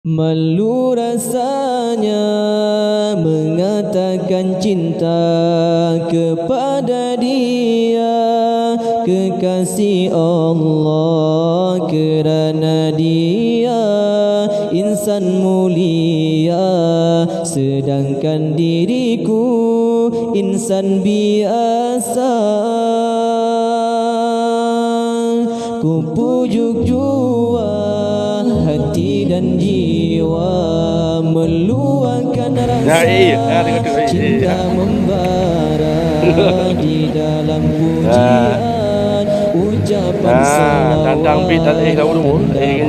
Malu rasanya mengatakan cinta kepada Dia, kekasih Allah, kerana Dia insan mulia, sedangkan diriku insan biasa. Ku pujuk jua hati dan jiwa, meluahkan rasa cinta membara di dalam pujian, ucapan salawat dan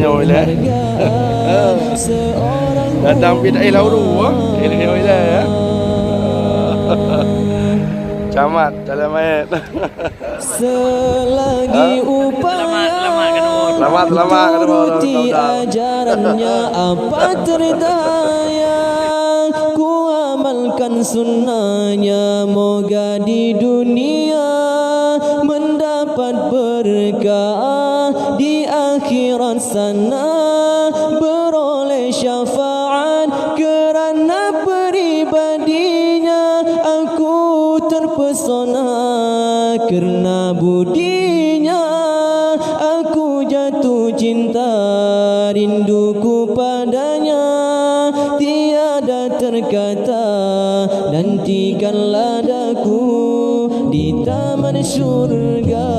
penghargaan seorang camat dalam ayat. Selagi upaya turuti ajarannya, apa terdaya ku amalkan sunnahnya, moga di dunia mendapat berkah, di akhirat sana beroleh syafaat. Kerana peribadinya aku terpesona, kerana budinya aku jatuh cinta, rinduku padanya tiada terkata. Nantikanlah daku di taman syurga.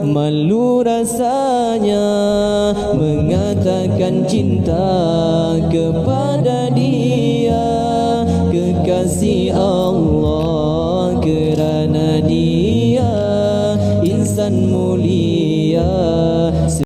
Malu rasanya mengatakan cinta kepada Dia, kekasih Allah.